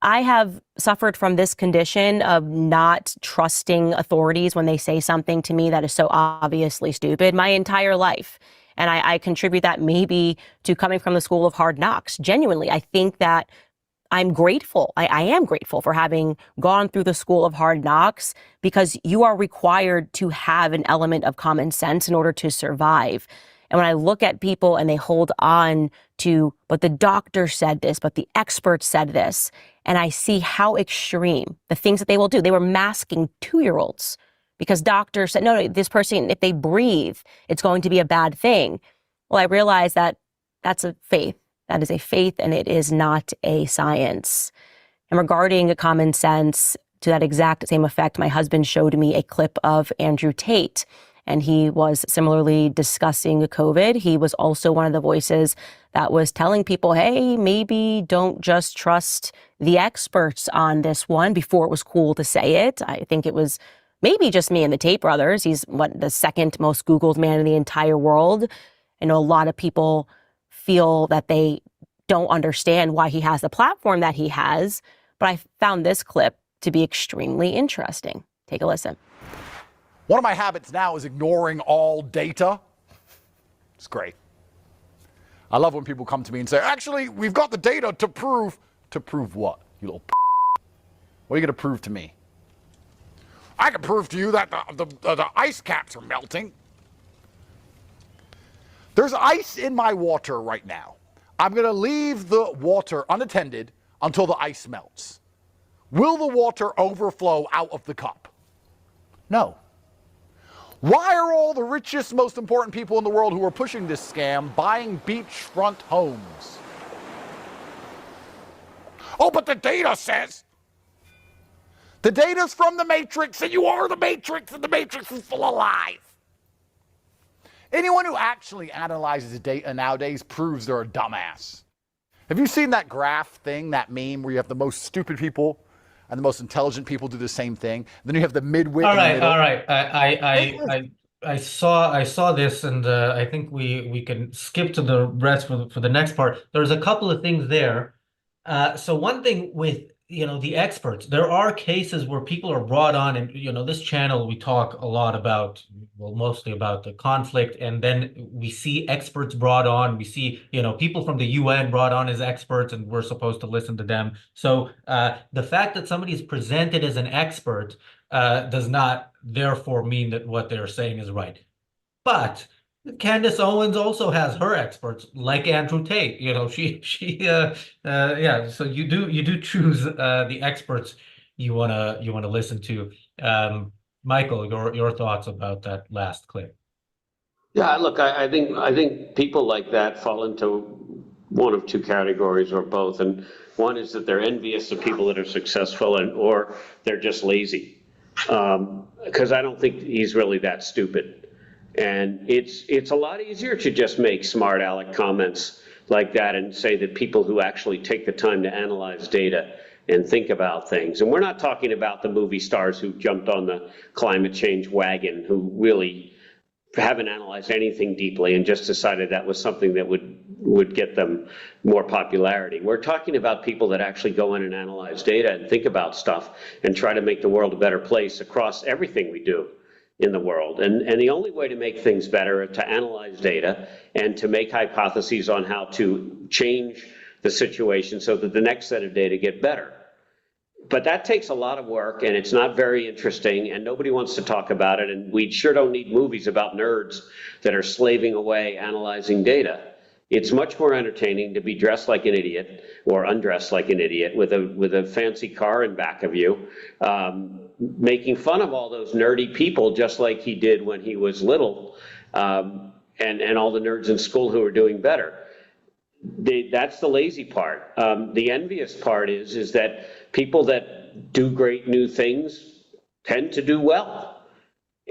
I have suffered from this condition of not trusting authorities when they say something to me that is so obviously stupid my entire life. And I contribute that maybe to coming from the school of hard knocks. Genuinely, I think that I'm grateful. I am grateful for having gone through the school of hard knocks, because you are required to have an element of common sense in order to survive. And when I look at people and they hold on to, but the doctor said this, but the expert said this, and I see how extreme the things that they will do. They were masking 2-year-olds because doctors said, no, this person, if they breathe, it's going to be a bad thing. Well, I realize that that's a faith. That is a faith, and it is not a science. And regarding a common sense, to that exact same effect, my husband showed me a clip of Andrew Tate, and he was similarly discussing COVID. He was also one of the voices that was telling people, hey, maybe don't just trust the experts on this one, before it was cool to say it. I think it was maybe just me and the Tate brothers. He's the second most Googled man in the entire world. I know a lot of people feel that they don't understand why he has the platform that he has, but I found this clip to be extremely interesting. Take a listen. One of my habits now is ignoring all data. It's great. I love when people come to me and say, actually, we've got the data to prove what? You little What are you going to prove to me? I can prove to you that the ice caps are melting. There's ice in my water right now. I'm going to leave the water unattended until the ice melts. Will the water overflow out of the cup? No. Why are all the richest, most important people in the world who are pushing this scam buying beachfront homes? Oh, but the data says. The data's from the Matrix, and you are the Matrix, and the Matrix is still alive. Anyone who actually analyzes data nowadays proves they're a dumbass. Have you seen that graph thing, that meme where you have the most stupid people and the most intelligent people do the same thing? Then you have the midwit. All right. I saw this, and I think we can skip to the rest for the next part. There's a couple of things there. So one thing with the experts, there are cases where people are brought on, and this channel we talk a lot about, well, mostly about the conflict, and then we see experts brought on. We see people from the UN brought on as experts, and we're supposed to listen to them. So the fact that somebody is presented as an expert does not therefore mean that what they're saying is right. But Candace Owens also has her experts, like Andrew Tate. Yeah. So you do choose the experts you wanna listen to. Michael, your thoughts about that last clip? Yeah, look, I think people like that fall into one of two categories, or both. And one is that they're envious of people that are successful, or they're just lazy. Because I don't think he's really that stupid. And it's a lot easier to just make smart aleck comments like that and say that people who actually take the time to analyze data and think about things. And we're not talking about the movie stars who jumped on the climate change wagon, who really haven't analyzed anything deeply and just decided that was something that would get them more popularity. We're talking about people that actually go in and analyze data and think about stuff and try to make the world a better place across everything we do in the world. And the only way to make things better is to analyze data and to make hypotheses on how to change the situation so that the next set of data get better. But that takes a lot of work, and it's not very interesting, and nobody wants to talk about it. And we sure don't need movies about nerds that are slaving away analyzing data. It's much more entertaining to be dressed like an idiot or undressed like an idiot with a fancy car in back of you, making fun of all those nerdy people, just like he did when he was little, and all the nerds in school who are doing better. That's the lazy part. The envious part is that people that do great new things tend to do well,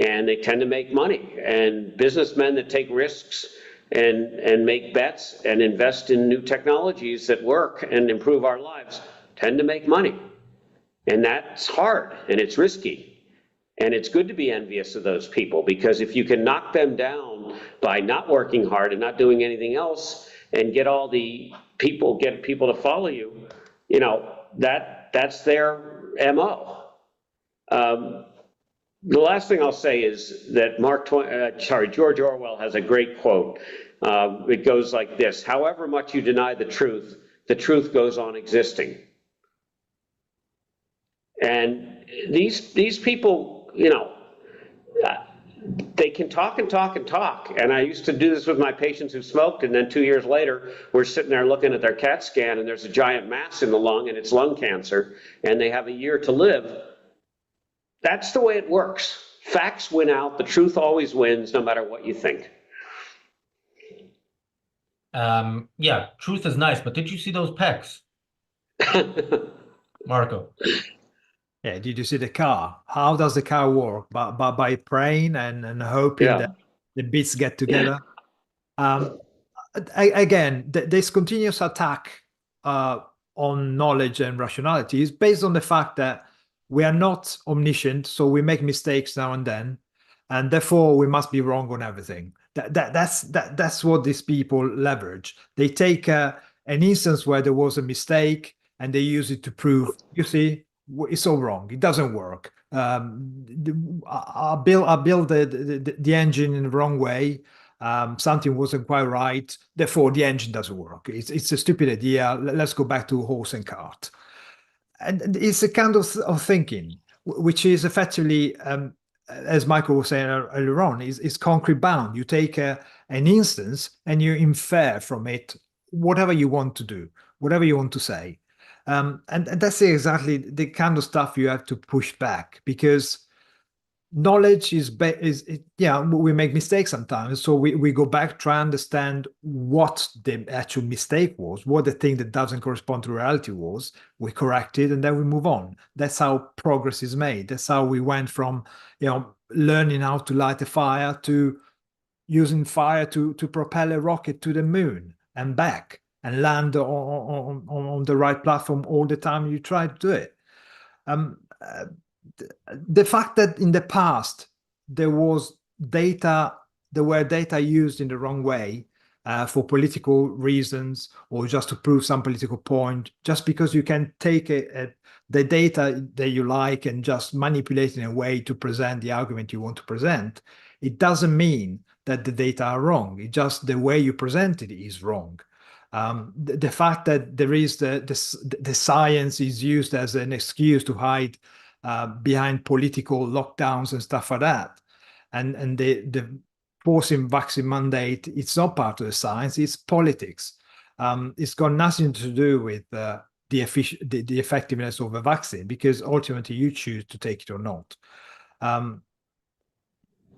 and they tend to make money. And businessmen that take risks and make bets and invest in new technologies that work and improve our lives tend to make money. And that's hard, and it's risky. And it's good to be envious of those people, because if you can knock them down by not working hard and not doing anything else, and get people to follow you, you know, that's their MO. The last thing I'll say is that George Orwell has a great quote. It goes like this: however much you deny the truth goes on existing. And these people, you know, they can talk and talk and talk. And I used to do this with my patients who smoked, and then 2 years later, we're sitting there looking at their CAT scan, and there's a giant mass in the lung, and it's lung cancer, and they have a year to live. That's the way it works. Facts win out. The truth always wins, no matter what you think. Yeah, truth is nice, but did you see those pecs, Marco? Yeah, did you see the car? How does the car work? By praying and hoping that the bits get together. Again, this continuous attack on knowledge and rationality is based on the fact that we are not omniscient, so we make mistakes now and then, and therefore we must be wrong on everything. That's what these people leverage. They take an instance where there was a mistake and they use it to prove, you see, it's all wrong. It doesn't work. I built the engine in the wrong way. Something wasn't quite right. Therefore, the engine doesn't work. It's a stupid idea. Let's go back to horse and cart. And it's a kind of thinking, which is effectively, as Michael was saying earlier on, is concrete bound. You take an instance and you infer from it whatever you want to do, whatever you want to say. And that's exactly the kind of stuff you have to push back, because knowledge we make mistakes sometimes. So we go back, try to understand what the actual mistake was, what the thing that doesn't correspond to reality was. We correct it and then we move on. That's how progress is made. That's how we went from, learning how to light a fire to using fire to propel a rocket to the moon and back, and land on the right platform all the time you try to do it. The fact that in the past there were data used in the wrong way for political reasons, or just to prove some political point, just because you can take the data that you like and just manipulate in a way to present the argument you want to present, it doesn't mean that the data are wrong. It's just the way you present it is wrong. The fact that there is the science is used as an excuse to hide behind political lockdowns and stuff like that, and the forcing vaccine mandate, it's not part of the science, it's politics. It's got nothing to do with the effectiveness of a vaccine, because ultimately you choose to take it or not.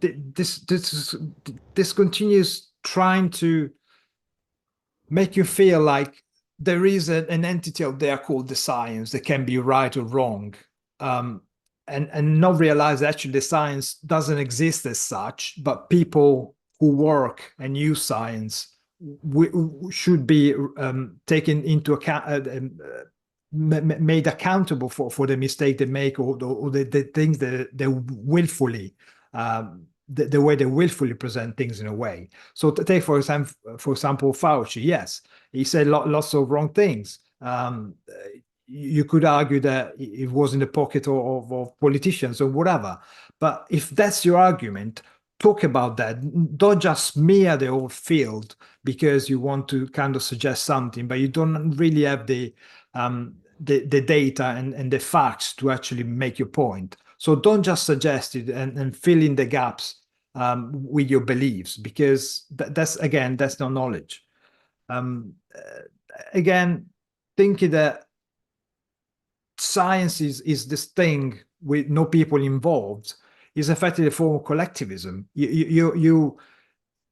This continues trying to make you feel like there is an entity out there called the science that can be right or wrong, and not realize that actually the science doesn't exist as such, but people who work and use science should be taken into account, made accountable for the mistake they make, or the things that they willfully the way they willfully present things in a way. So to take, for example, Fauci, yes, he said lots of wrong things. You could argue that it was in the pocket of politicians or whatever. But if that's your argument, talk about that. Don't just smear the whole field because you want to kind of suggest something, but you don't really have the the data and the facts to actually make your point. So don't just suggest it and fill in the gaps with your beliefs, because that's not knowledge. Again, thinking that science is this thing with no people involved is effectively a form of collectivism. You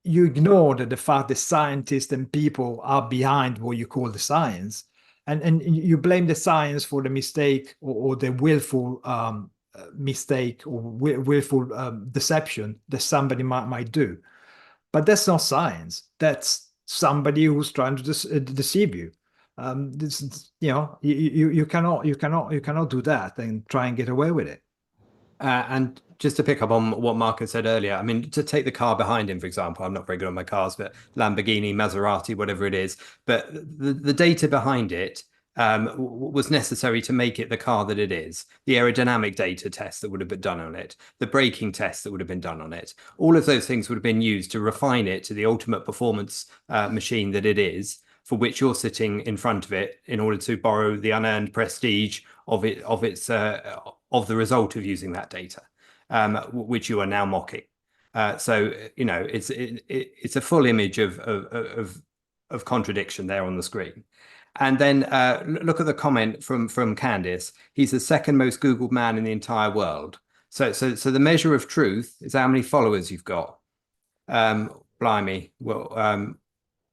ignore the fact that scientists and people are behind what you call the science, and you blame the science for the mistake or the willful mistake or willful deception that somebody might do. But that's not science. That's somebody who's trying to deceive you. You cannot do that and try and get away with it. And just to pick up on what Marcus said earlier, I mean, to take the car behind him, for example, I'm not very good on my cars, but Lamborghini, Maserati, whatever it is, but the data behind it was necessary to make it the car that it is. The aerodynamic data test that would have been done on it, the braking test that would have been done on it, all of those things would have been used to refine it to the ultimate performance machine that it is, for which you're sitting in front of it in order to borrow the unearned prestige of the result of using that data, which you are now mocking. So it's a full image of contradiction there on the screen. And then look at the comment from Candace. He's the second most Googled man in the entire world. So the measure of truth is how many followers you've got. Blimey. Well,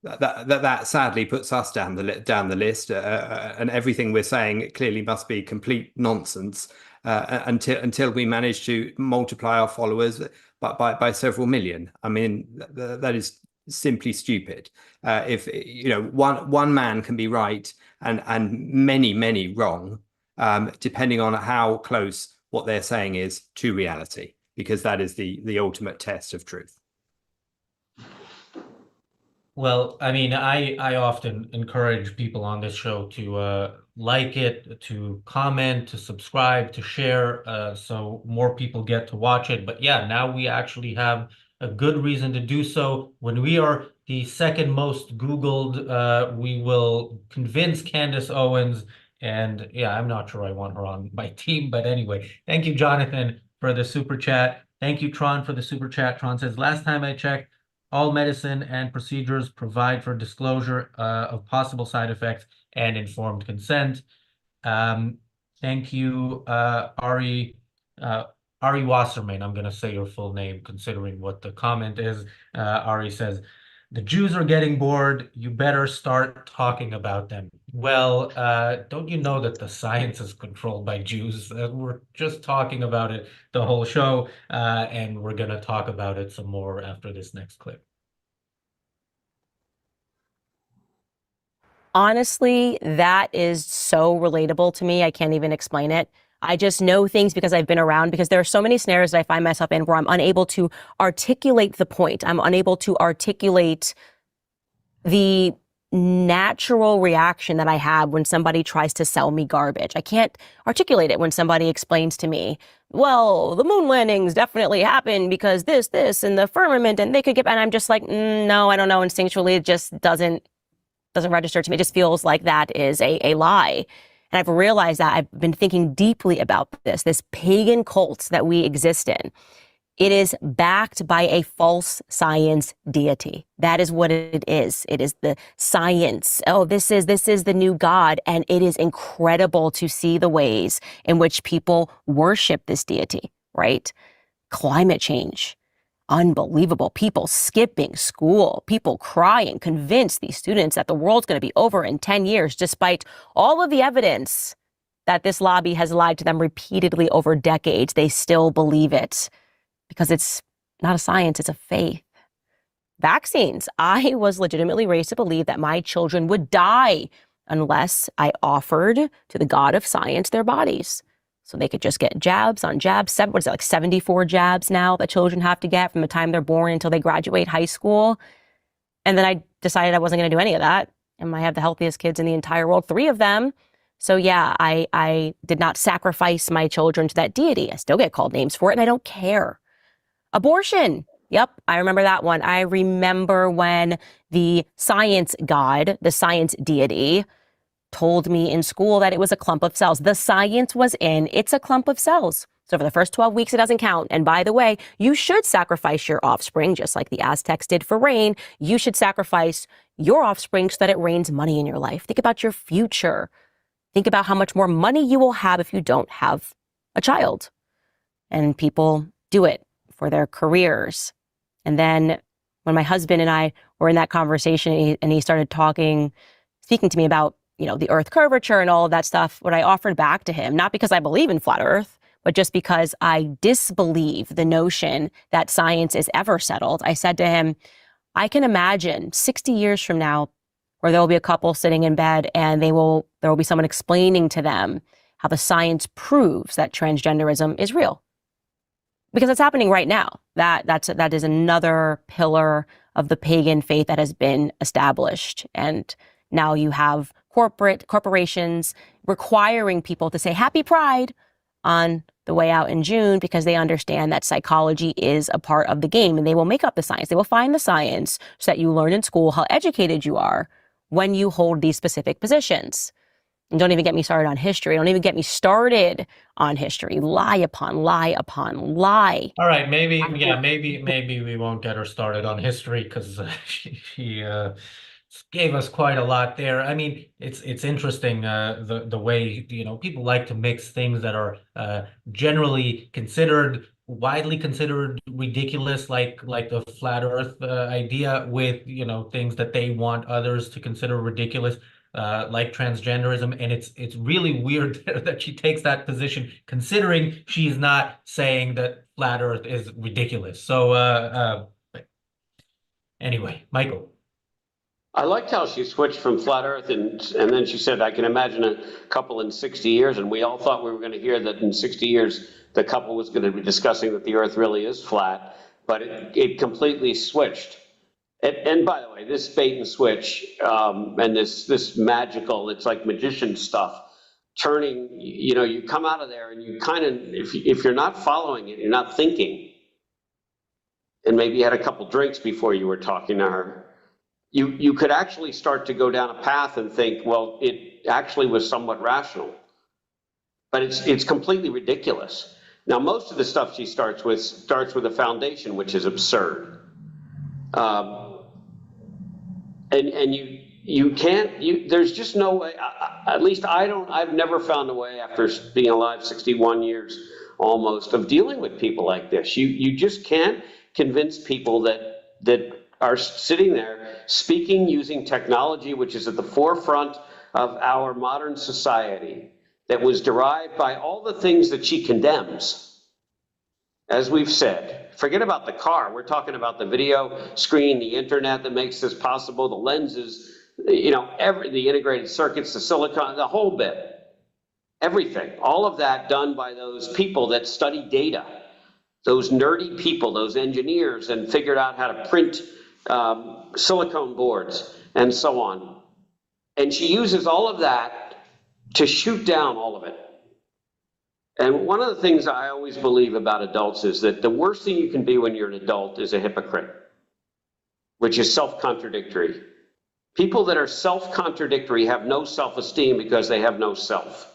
that sadly puts us down the list, and everything we're saying clearly must be complete nonsense until we manage to multiply our followers by several million. I mean, that is simply stupid. If one man can be right and many wrong, depending on how close what they're saying is to reality, because that is the ultimate test of truth. Well, I mean, I often encourage people on this show to like it, to comment, to subscribe, to share, so more people get to watch it. But yeah, now we actually have a good reason to do so. When we are the second most Googled, we will convince Candace Owens. And yeah, I'm not sure I want her on my team. But anyway, thank you, Jonathan, for the super chat. Thank you, Tron, for the super chat. Tron says, last time I checked, all medicine and procedures provide for disclosure of possible side effects and informed consent. Thank you, Ari Wasserman. I'm going to say your full name considering what the comment is. Ari says, the Jews are getting bored. You better start talking about them. Well, don't you know that the science is controlled by Jews? We're just talking about it the whole show, and we're going to talk about it some more after this next clip. Honestly, that is so relatable to me. I can't even explain it. I just know things because I've been around, because there are so many scenarios that I find myself in where I'm unable to articulate the point. I'm unable to articulate the natural reaction that I have when somebody tries to sell me garbage. I can't articulate it when somebody explains to me, well, the moon landings definitely happened because this, and the firmament, and they could get, and I'm just like, no, I don't know. Instinctually, it just doesn't register to me. It just feels like that is a lie. And I've realized that I've been thinking deeply about this pagan cult that we exist in. It is backed by a false science deity. That is what it is. It is the science. Oh, this is the new God. And it is incredible to see the ways in which people worship this deity, right? Climate change. Unbelievable. People skipping school, people crying, convinced these students that the world's going to be over in 10 years, despite all of the evidence that this lobby has lied to them repeatedly over decades. They still believe it because it's not a science, it's a faith. Vaccines. I was legitimately raised to believe that my children would die unless I offered to the God of science their bodies. So they could just get jabs on jabs. What is it, like 74 jabs now that children have to get from the time they're born until they graduate high school? And then I decided I wasn't going to do any of that. And I have the healthiest kids in the entire world, 3 of them. So yeah, I did not sacrifice my children to that deity. I still get called names for it, and I don't care. Abortion. Yep, I remember that one. I remember when the science god, the science deity, told me in school that it was a clump of cells. The science was in, it's a clump of cells. So for the first 12 weeks, it doesn't count. And by the way, you should sacrifice your offspring, just like the Aztecs did for rain. You should sacrifice your offspring so that it rains money in your life. Think about your future. Think about how much more money you will have if you don't have a child. And people do it for their careers. And then when my husband and I were in that conversation and he started speaking to me about, the earth curvature and all of that stuff, what I offered back to him, not because I believe in flat earth, but just because I disbelieve the notion that science is ever settled. I said to him, I can imagine 60 years from now where there will be a couple sitting in bed and there will be someone explaining to them how the science proves that transgenderism is real. Because it's happening right now. That is another pillar of the pagan faith that has been established. And now you have corporations requiring people to say happy Pride on the way out in June because they understand that psychology is a part of the game, and they will make up the science. They will find the science so that you learn in school how educated you are when you hold these specific positions. And don't even get me started on history. Don't even get me started on history. Lie upon lie upon lie. All right, maybe we won't get her started on history because she gave us quite a lot there. I mean, it's interesting the way people like to mix things that are generally widely considered ridiculous, like the flat Earth idea, with things that they want others to consider ridiculous. Like transgenderism, and it's really weird that she takes that position, considering she's not saying that flat Earth is ridiculous. So anyway, Michael. I liked how she switched from flat Earth and then she said, I can imagine a couple in 60 years, and we all thought we were going to hear that in 60 years the couple was going to be discussing that the Earth really is flat, but it completely switched. And by the way, this bait and switch and this magical, it's like magician stuff, turning, you come out of there and you kind of, if you're not following it, you're not thinking, and maybe you had a couple drinks before you were talking to her, you could actually start to go down a path and think, well, it actually was somewhat rational. But it's completely ridiculous. Now, most of the stuff she starts with a foundation, which is absurd. And you can't, there's just no way, at least I've never found a way after being alive 61 years almost of dealing with people like this. You just can't convince people that are sitting there speaking using technology, which is at the forefront of our modern society, that was derived by all the things that she condemns. As we've said, forget about the car. We're talking about the video screen, the internet that makes this possible, the lenses, the integrated circuits, the silicon, the whole bit, everything, all of that done by those people that study data, those nerdy people, those engineers, and figured out how to print silicone boards and so on. And she uses all of that to shoot down all of it. And one of the things I always believe about adults is that the worst thing you can be when you're an adult is a hypocrite, which is self-contradictory. People that are self-contradictory have no self-esteem because they have no self.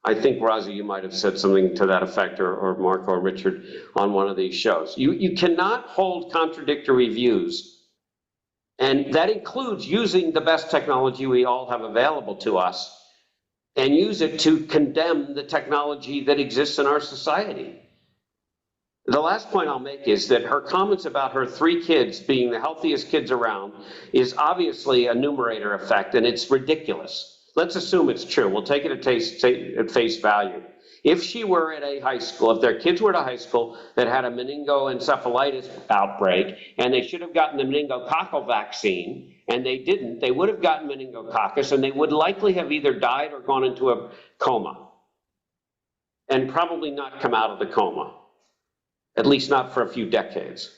I think, Razi, you might have said something to that effect, or Mark or Richard on one of these shows. You cannot hold contradictory views. And that includes using the best technology we all have available to us and use it to condemn the technology that exists in our society. The last point I'll make is that her comments about her 3 kids being the healthiest kids around is obviously a numerator effect, and it's ridiculous. Let's assume it's true. We'll take it at face value. If she were at a high school, if their kids were at a high school that had a meningoencephalitis outbreak, and they should have gotten the meningococcal vaccine, and they didn't, they would have gotten meningococcus, and they would likely have either died or gone into a coma, and probably not come out of the coma, at least not for a few decades.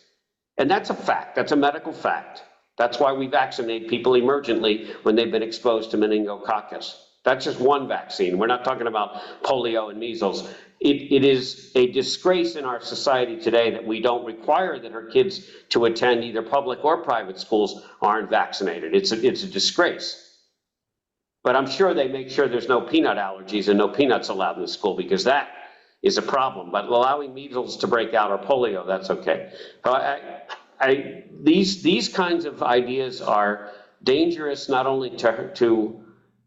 And that's a fact. That's a medical fact. That's why we vaccinate people emergently when they've been exposed to meningococcus. That's just one vaccine. We're not talking about polio and measles. It is a disgrace in our society today that we don't require that our kids to attend either public or private schools aren't vaccinated. It's a disgrace. But I'm sure they make sure there's no peanut allergies and no peanuts allowed in the school, because that is a problem. But allowing measles to break out or polio, that's okay. These kinds of ideas are dangerous not only to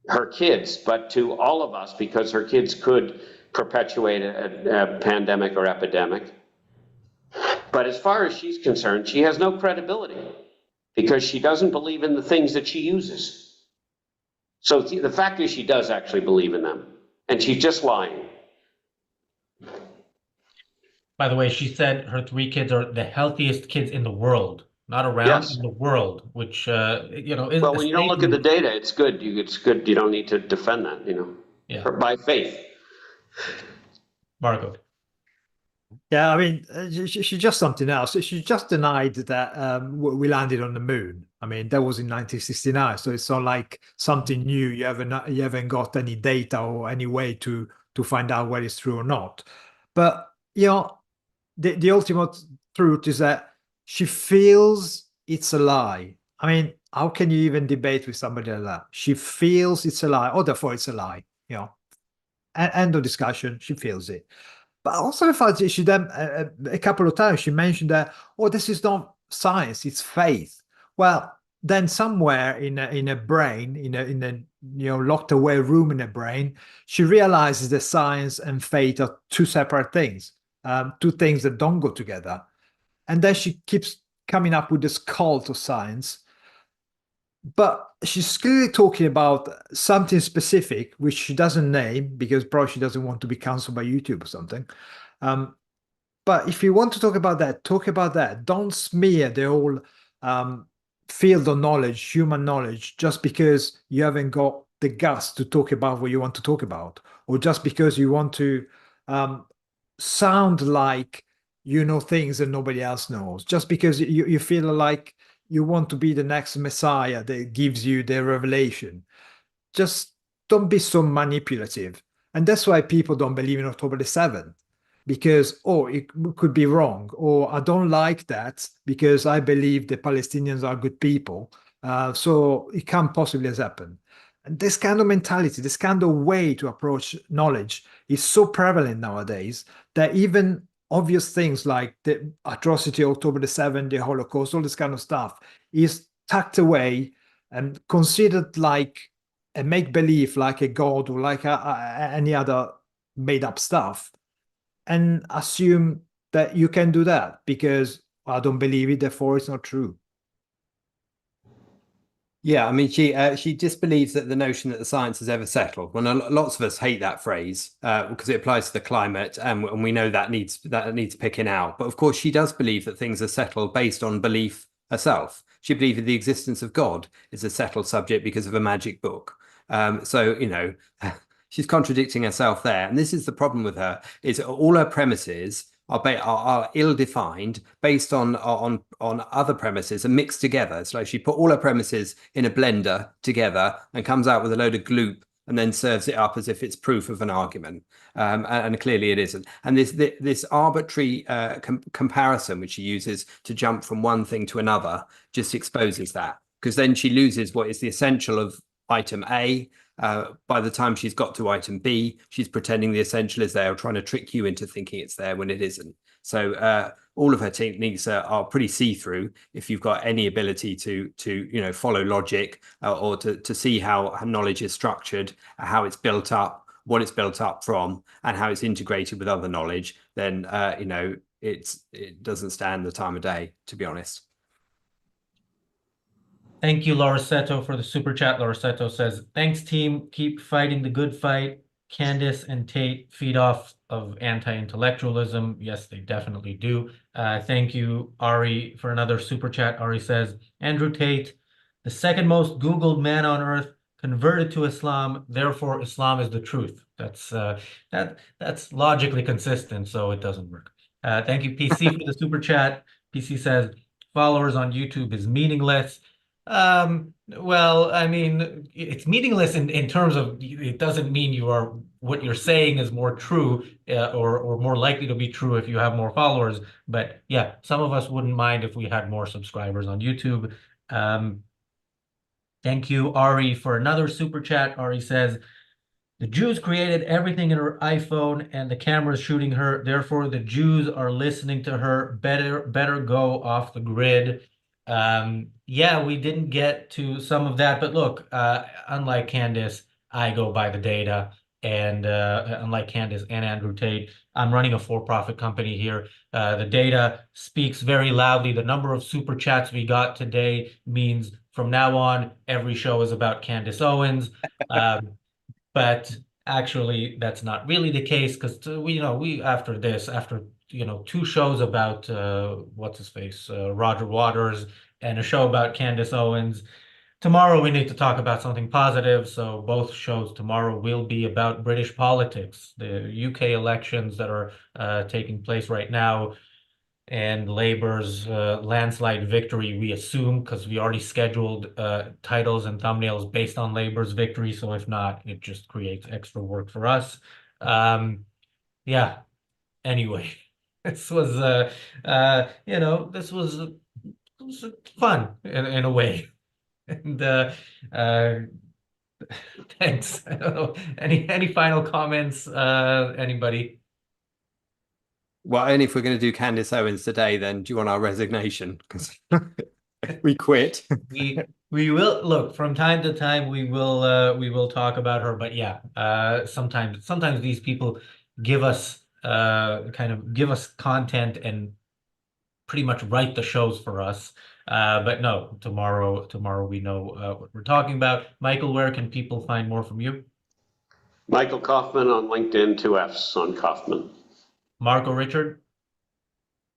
her kids, but to all of us, because her kids could perpetuate a pandemic or epidemic. But as far as she's concerned, she has no credibility because she doesn't believe in the things that she uses. So the fact is she does actually believe in them, and she's just lying. By the way, she said her 3 kids are the healthiest kids in the world, not around, Yes. in the world, which is Well, a when you don't look at the statement. data, it's good. It's good. You don't need to defend that, Yeah, by faith. Margot. Yeah, I mean, she's just something else. She just denied that we landed on the moon. I mean, that was in 1969, so it's not like something new. You haven't got any data or any way to find out whether it's true or not. But the ultimate truth is that she feels it's a lie. I mean, how can you even debate with somebody like that? She feels it's a lie, or therefore it's a lie. End of discussion. She feels it. But also the fact that she then a couple of times she mentioned that, oh, this is not science, it's faith. Well, then somewhere in a brain, in a locked away room in a brain, she realizes that science and faith are two separate things, two things that don't go together. And then she keeps coming up with this cult of science. But she's clearly talking about something specific, which she doesn't name because probably she doesn't want to be cancelled by YouTube or something. But if you want to talk about that, talk about that. Don't smear the whole field of knowledge, human knowledge, just because you haven't got the guts to talk about what you want to talk about, or just because you want to sound like you know things that nobody else knows, just because you feel like you want to be the next messiah that gives you the revelation. Just don't be so manipulative. And that's why people don't believe in October the 7th, because, it could be wrong, or I don't like that because I believe the Palestinians are good people. So it can't possibly happen. And this kind of mentality, this kind of way to approach knowledge is so prevalent nowadays that even obvious things like the atrocity of October the 7th, the Holocaust, all this kind of stuff is tucked away and considered like a make-believe, like a god or like any other made-up stuff, and assume that you can do that because I don't believe it, therefore it's not true. Yeah, I mean, she disbelieves that the notion that the science has ever settled. Well, lots of us hate that phrase because it applies to the climate, and we know that needs picking out. But of course, she does believe that things are settled based on belief herself. She believes that the existence of God is a settled subject because of a magic book. So she's contradicting herself there, and this is the problem with her: is all her premises are ill-defined based on other premises and mixed together. It's like she put all her premises in a blender together and comes out with a load of gloop and then serves it up as if it's proof of an argument. And clearly it isn't. And this arbitrary comparison which she uses to jump from one thing to another just exposes that, because then she loses what is the essential of item A. By the time she's got to item B, she's pretending the essential is there, or trying to trick you into thinking it's there when it isn't. So all of her techniques are pretty see-through if you've got any ability to follow logic or to see how knowledge is structured, how it's built up, what it's built up from, and how it's integrated with other knowledge. Then it doesn't stand the time of day, to be honest. Thank you, Loresetto, for the super chat. Loresetto says, thanks, team. Keep fighting the good fight. Candace and Tate feed off of anti-intellectualism. Yes, they definitely do. Thank you, Ari, for another super chat. Ari says, Andrew Tate, the second most Googled man on earth, converted to Islam. Therefore, Islam is the truth. That's logically consistent, so it doesn't work. Thank you, PC, for the super chat. PC says, followers on YouTube is meaningless. Well, I mean, it's meaningless in terms of it doesn't mean what you're saying is more true or more likely to be true if you have more followers. But yeah, some of us wouldn't mind if we had more subscribers on YouTube. Thank you, Ari, for another super chat. Ari says, the Jews created everything in her iPhone and the camera's shooting her. Therefore, the Jews are listening to her. Better go off the grid. Yeah, we didn't get to some of that, but look, unlike Candace, I go by the data. And unlike Candace and Andrew Tate, I'm running a for-profit company here. The data speaks very loudly. The number of super chats we got today means from now on, every show is about Candace Owens. But actually, that's not really the case because we after this, after 2 shows about what's his face, Roger Waters, and a show about Candace Owens. Tomorrow we need to talk about something positive. So both shows tomorrow will be about British politics, the UK elections that are taking place right now, and Labour's landslide victory, we assume, because we already scheduled titles and thumbnails based on Labour's victory. So if not, it just creates extra work for us. Yeah. Anyway, this was this was fun in a way. And thanks. I don't know. Any final comments? Anybody? Well, only if we're going to do Candace Owens today, then do you want our resignation? Because we quit. We will look from time to time. We will talk about her, but yeah, sometimes these people give us give us content and pretty much write the shows for us. But no, tomorrow we know what we're talking about. Michael, where can people find more from you? Michael Kaufman on LinkedIn, 2 Fs on Kaufman. Marco Richard?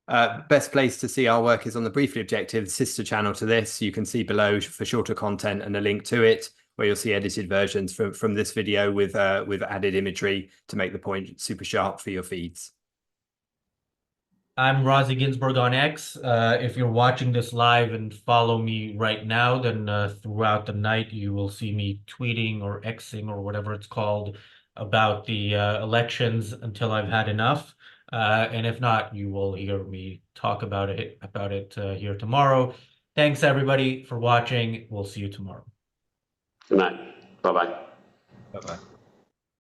Best place to see our work is on the Briefly Objective, sister channel to this. You can see below for shorter content and a link to it, where you'll see edited versions from this video with added imagery to make the point super sharp for your feeds. I'm Razi Ginzberg on X. If you're watching this live and follow me right now, then throughout the night you will see me tweeting or Xing or whatever it's called about the elections until I've had enough. And if not, you will hear me talk about it here tomorrow. Thanks everybody for watching. We'll see you tomorrow. Good night. Bye-bye. Bye-bye.